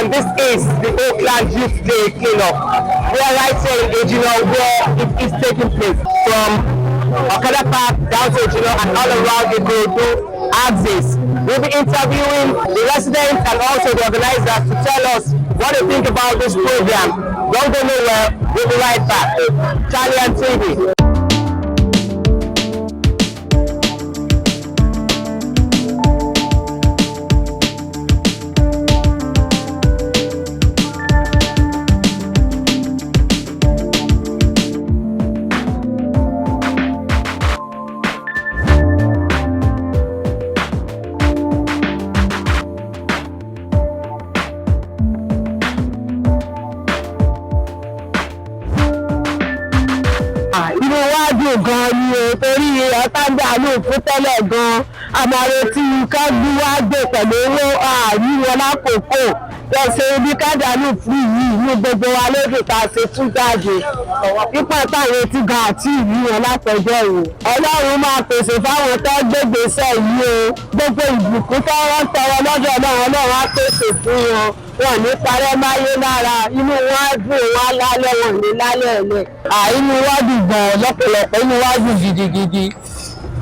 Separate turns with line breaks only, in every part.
everyone, this is the Auckland Youth Day cleanup. We are right here in Ejino where it is taking place from Okada Park down to Ejino and all around the Ikorodu axis. We'll be interviewing the residents and also the organizers to tell us what they think about this program. Don't go nowhere, we'll be right back. Charlie and TV. Gan ni o torí ọ̀tàgbà ló fún tẹ́lẹ̀ gan àmọ̀rẹ́ tí kájú wá gbé pẹ̀lú owó àríwọ̀ lákòókò lọ́sẹ̀ ibi kádàánù fún yìí ní gbogbo wa lóde tá a ṣe tún jáde pípọ̀ táwọn ti ga àti ìríran látọjọ́ yìí Ọlọ́run máa pèsè fáwọn tó gbégbèsè yìí o gbogbo ìbùkún tó wọ́n tọrọ lọ́dọ̀ náà Ọlọ́run á pèsè fún wọn ní parẹ́ máyé lára inú wọn á dùn wọn lálẹ́ wọn ní lálẹ́ ẹ̀lẹ́ inú wa dùn gan lọ́pọ̀lọpọ̀ inú wa dùn gidigidi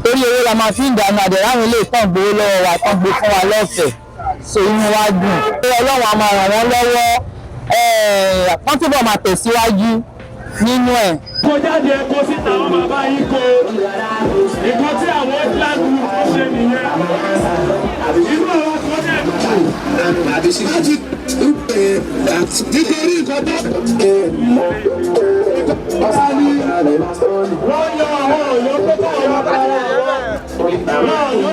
torí owó la máa fi ń dànù àdẹ̀ráwọn ilé ìtàn gbowó lọ́wọ́ wa tán gbé fún wa lọ́fẹ̀ẹ́ so inú wa dùn Ọlọ́run á máa ràn wọ́n lọ́wọ́ wọ́n túbọ̀ máa tẹ̀síwájú nínú ẹ̀.
Kó jáde kó síta wọn máa bá yín kó nǹkan tí àwọn Auckland Youth ń ṣe nìyẹn inú àwọn kan dẹ̀ nítorí nǹkan tó wọ́n yọ àwọn òyò tó kọ́ ọ̀rọ̀ para wọ́n yọ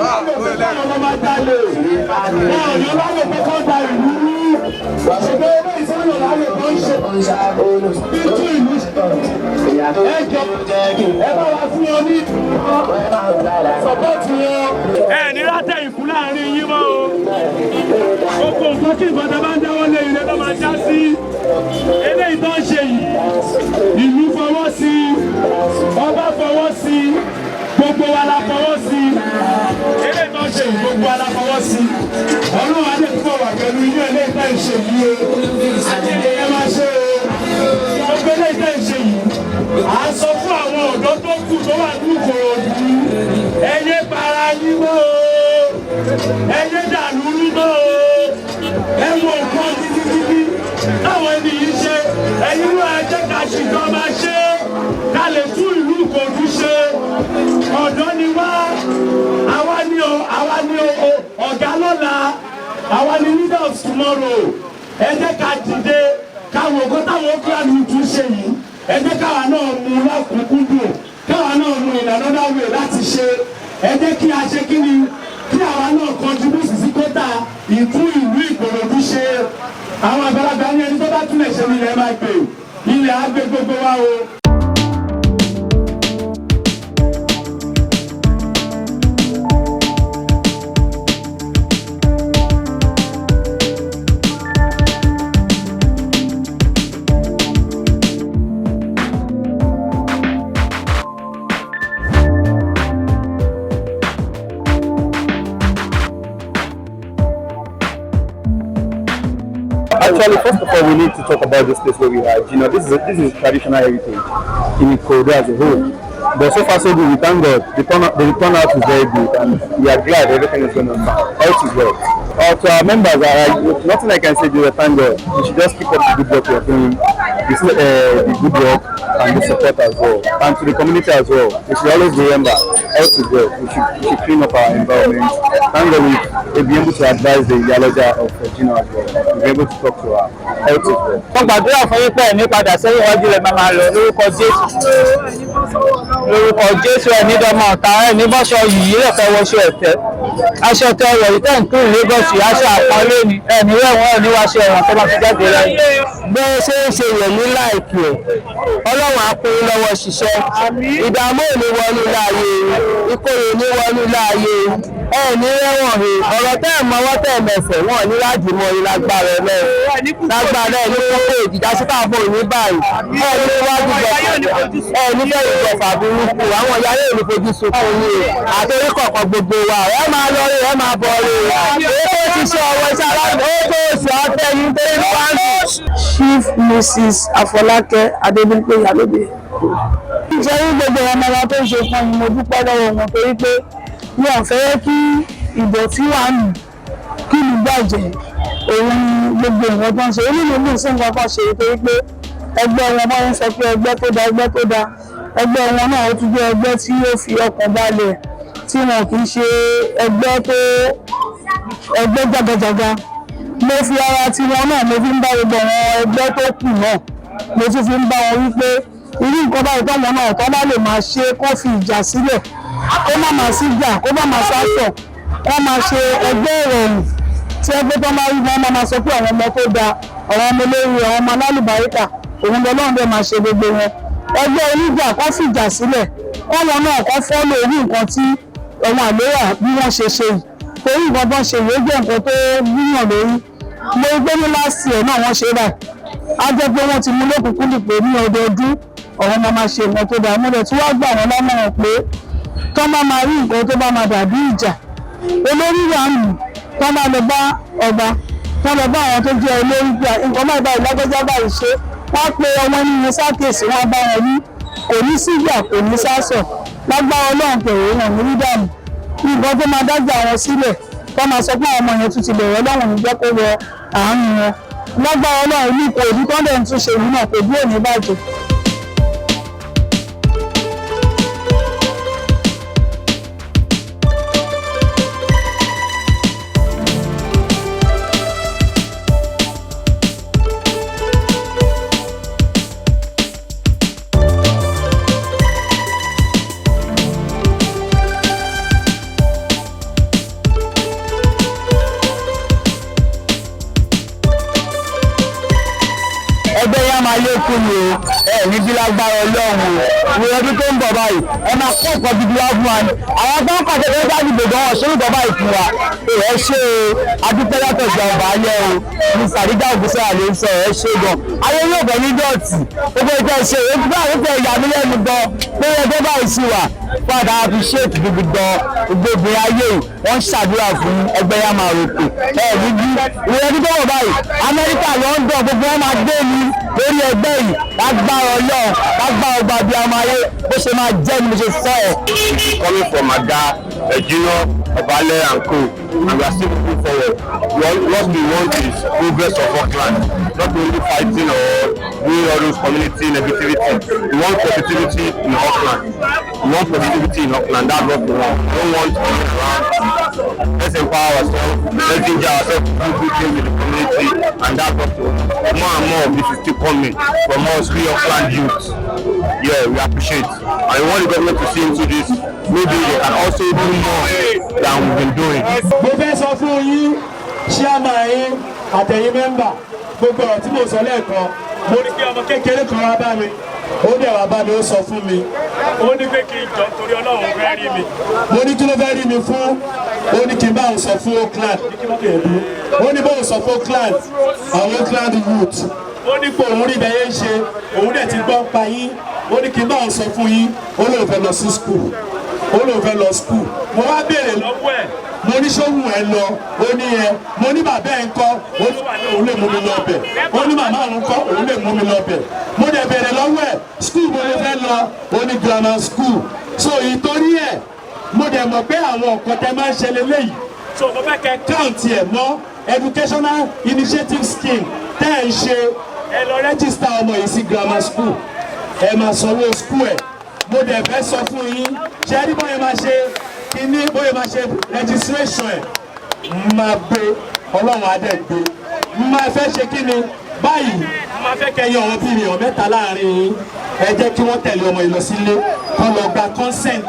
ọmọ máa jalè wọ́n yọ láwọn tó kọ́ da ìlú ṣùgbọ́n ilé ìsọ́nà láwọn tó ń ṣe títú ìlú ẹjọ́ ẹ bá wá fún wọn ní sọ́pọ́ọ̀tì wọn. Ẹ ní látẹ̀ ìkú láàrin yín mọ́ o gbogbo nǹkan kí nǹkan tẹ bá ń dáwọ́ lé ilé tó máa já sí eléyìí tó ń ṣe yìí ìlú fọwọ́ sí ọba fọwọ́ sí gbogbo wa la fọwọ́ sí eléyìí tó ń ṣe yìí gbogbo wa la fọwọ́ sí Ọlọ́run adé tó wà pẹ̀lú ilé eléyìí tó ń ṣe yìí o àti ẹ máa ṣe o gbogbo eléyìí tó ń ṣe yìí à ń sọ fún àwọn ọ̀dọ́ tó kù tó wà ní Ìkòròdú ẹ yé para yín mọ́ o ẹ yé dàlú rú mọ́ o ẹ wọ nǹkan gidigidi táwọn ẹni yìí ṣe ẹ̀yin ló ẹ jẹ́ ká ṣìkan máa ṣe ká lè tún ìlú Ìkòròdú ṣe ọ̀dọ́ ni wá àwa ni ọ̀gá lọ́la àwa ni leader of tomorrow ẹ jẹ́ ká dìde káwọn ògbó táwọn Auckland Youth ṣe yìí ẹ jẹ́ káwa náà mú lọ́kùnkúndùn káwa náà mú ìlànà dáwé láti ṣe ẹ jẹ́ kí a ṣe kí ni kí àwa náà contribute sí kóta ìtún ìlú Ìkòròdú ṣe àwọn àgbàlagbà ní ẹni tó bá túnlẹ̀ ṣe nílẹ̀ máa gbé ilẹ̀ á gbé gbogbo wa o.
Actually, first of all, we need to talk about this place where we are. You know, this is traditional heritage in Ikorodu as a whole. But so far so good, we thank God. The turnout is very good, and we are glad everything is going on. Health is well. To our members, nothing I can say to thank God. We should just keep up the good work we are doing, the good work and the support as well. And to the community as well, we should always remember, health is well. We should clean up our environment. Thank God we'll be able to advise the Yaloja of Gino as well. We'll be able to talk to her. Health is well.
Wọ́n gbàdúrà fún yín pé ẹ̀mí padà sẹ́yìn wájú rẹ̀ máa lọ lórúkọ Jésù ẹ̀mí dọ́mọ ọ̀tá ẹ̀mí bọ́ṣọ yìí rẹ̀ fẹ́ wọṣọ ẹ̀tẹ́ aṣọ tẹ ọ̀rọ̀ yìí tẹ̀ ń kúrò Lagos aṣọ àpọ́nlé ni ẹ̀mí rẹ̀wọ̀n ẹ̀mí wáṣọ ẹ̀wọ̀n tó máa fi jáde lẹ́yìn. Bẹ́ẹ̀ ṣe ń ṣe yẹ̀ ní láìpẹ́ ẹ̀ Ọlọ́run á kún yín lọ́wọ́ ṣiṣẹ́ ìdààmú ò ní wọnú láàyè Ìkorò ní wọnú láàyè ní rẹ́wọ̀n he ọ̀rọ̀ tẹ́ ẹ̀ mọ́wọ́ tẹ́ ẹ̀ mẹsẹ̀ wọ́n ní láti mọ ní lágbára lágbára ẹ̀ ní kókó ìdíjà sí káàbọ̀ ní báyìí ní wájú ní fẹ́ ìjọba burúkú àwọn ìyá yóò ní fojú sunkún ní àtòrí kọ̀ọ̀kan gbogbo wa ẹ máa lọ rí ẹ máa bọ̀ rí èyí tó ti ṣe ọwọ́ iṣẹ́ aláàbò ó tó oṣù ọ̀tẹ̀ yìí tó ń pàǹdù. Chief Mrs. Afọlákẹ́ Adébímpé Yálóde. Nítorí gbogbo ọmọ wa tó ń ṣe fún mi mo dúpẹ́ lọ́wọ́ wọn torí pé wọn fẹ́ kí ìdọ̀tí wà nù kí ìlú bàjẹ́ òun gbogbo ìwọ̀n tó ń ṣe onílùú sí nǹkan kan ṣe torí pé ẹgbẹ́ wọn bá ń sọ pé ẹgbẹ́ tó da ẹgbẹ́ wọn náà ó tún jẹ́ ẹgbẹ́ tí yóò fi ọkàn balẹ̀ tí wọn kì í ṣe ẹgbẹ́ jagajaga mo fi ara tiwọn náà mo fi ń bá gbogbo àwọn ẹgbẹ́ tó kù náà mo tún fi ń bá wọn wípé irú nǹkan báyìí tọ́mọ náà tọ́ bá lè máa ṣe kó fi ìjà sílẹ̀ kó má máa sí jà kó má máa sásọ̀ wọ́n máa ṣe ẹgbẹ́ ìrọ̀rùn tí ẹgbẹ́ tó máa rí wọn máa sọ pé àwọn ọmọ tó da àwọn ọmọ olórí àwọn ọmọ alálùbáríkà òun lọ́lọ́run bẹ́ẹ̀ máa ṣe gbogbo wọn ẹgbẹ́ oníjà kó fìjà sílẹ̀ kọ́wọn náà kó fọ́lọ̀ orí nǹkan tí àwọn àlérà bí wọ́n ṣe yìí torí nǹkan tó ń ṣe yìí ó jẹ́ nǹkan tó yíyàn lórí mo gbé ní láti ẹ̀ náà wọ́n ṣe báyìí á jẹ́ pé wọ́n ti mú lókùnkúndùn pé ní ọdọọdún ọ̀rọ̀ máa ṣe nǹkan tó dáa mo dẹ̀ tí wọ́n gbà wọ́n lámọ̀ràn pé tó máa rí nǹkan tó bá máa dàbí ìjà olórí wà ń lù tó máa lọ bá ọba tó lọ bá àwọn tó jẹ́ olórí pé nǹkan máa bá ìlágbẹ́já báyìí ṣe wọ́n pe ọmọ nínú sákèsì wọn bá wọn rí kò ní síjà kò ní sásọ̀ lágbára Ọlọ́run pẹ̀lú wọn ní dídàmú nǹkan tó máa dájà wọn sílẹ̀ tó máa sọ pé àwọn ọmọ yẹn tún ti bẹ̀rẹ̀ Ọlọ́run ní jẹ́ kó wọ àárín wọn lágbára Ọlọ́run ní ipò òbí tó ń dẹ̀ ń túnṣe yìí náà kò bí òní bàjẹ́. ẹgbẹ́ yá máa lékún ni o ní bí lágbára Ọlọ́run o ní ọdún tó ń bọ̀ báyìí ẹ máa kọ́ ọ̀pọ̀ gidi wá fún wa ni àwọn tó ń pàṣẹ tó ń bá dìbò gan ọ̀ṣun ìbọn báyìí fún wa ẹ ṣe adúpẹ́ látọ̀ ìjọ ọba alẹ́ o ní sàrídà ògùnṣẹ́ àlè ń sọ ẹ ṣe gan ayé yóò bẹ̀ ní dọ̀tí gbogbo ìjọ ṣe èyí tí báyìí tẹ ìyá mi lẹ́nu gan pé ẹgbẹ́ báyìí sí wa padà fi ṣéèkì gidi gan gbogbo obìnrin ayé wọ́n ṣàdúrà fún ẹgbẹ́ yá máa rògbò ní bí ìwé ọdún tó wọ̀ báyìí Amẹ́ríkà London gbogbo wọn máa gbé mi lórí ẹgbẹ́ yìí lágbára Ọlọ́run lágbára ọgbà bíi amáyé bó ṣe máa jẹ́ ni mo ṣe sọ ẹ̀.
Coming from Ada, Junior, Obale and co, and we are still moving forward. What we want is progress of Auckland, not only fighting or doing all those community negativity. We want positivity in Auckland. We want positivity in Auckland. That's what we want. We don't want to be around. Let's empower ourselves. Let's ginger ourselves to do good things in the community, and that's what we want. More and more of this is still coming from us, we Auckland youth. Yeah, we appreciate. And we want the government to see into this. Maybe they can also do more than we've been doing.
Mo fẹ́ sọ fún yín, chairman yín, àtẹ̀yin mẹ́mbà, gbogbo ọ̀rọ̀ tí mo sọ lẹ́ẹ̀kan, mo ní kí ọmọ kékeré kan wá bá mi, ó dẹ̀ wá bá mi, ó sọ fún mi. Ó ní pé kí n jọ torí Ọlọ́run fẹ́ rí mi. Mo ní kí ló fẹ́ rí mi fún? Ó ní kí n bá òun sọ fún Auckland. Ó ní bá òun sọ fún Auckland, àwọn Auckland youth. Ó ní pé òun rí bẹ́ẹ̀ ń ṣe, òun dẹ̀ ti gbọ́ pa yín. Ó ní kí n bá òun sọ fún yín, ó lóun fẹ́ lọ sí school. Ó lóun fẹ́ lọ school. Mo wá béèrè lọ́wọ́ ẹ̀, mo ní ṣóhùn ẹ lọ, ó ní ẹ, mo ní bàbá ẹ ń kọ́, ó ní wà ní òun lè mú mi lọ bẹ̀. Ó ní màmá òun kọ́, òun lè mú mi lọ bẹ̀. Mo dẹ̀ béèrè lọ́wọ́ ẹ̀, school mo lè fẹ́ lọ, ó ní grammar school. So ìtorí ẹ̀, mo dẹ̀ mọ̀ pé àwọn nǹkan tẹ máa ń ṣe leléyìí. So mo fẹ́ kẹ́ count ẹ̀ mọ́ educational initiative scheme tẹ́ ẹ̀ ń ṣe. Ẹ lọ register ọmọ yìí sí grammar school. Ẹ máa sanwó school ẹ̀. Mo dẹ̀ fẹ́ sọ fún yín, ṣé ẹni bóyá máa ṣe kíní bóyá máa ṣe registration ẹ̀ máa gbé Ọlọ́run adé gbé. Máa fẹ́ ṣe kíni báyìí, máa fẹ́ kẹyìn ọ̀hún bí èèyàn mẹ́ta láàrin yín. Ẹ jẹ́ kí wọ́n tẹ̀lé ọmọ yìí lọ sílé, kán lọ gba consent,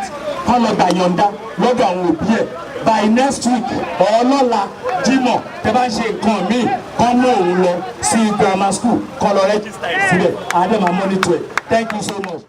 kán lọ gba yọ̀ǹda lọ́dọ̀ àwọn òbí ẹ̀. By next week ọlọ́la Jímọ̀ tẹ́ bá ń ṣe nǹkan míì kán mú òun lọ sí grammar school kán lọ register síbẹ̀. Adé máa monitor ẹ̀. Thank you so much.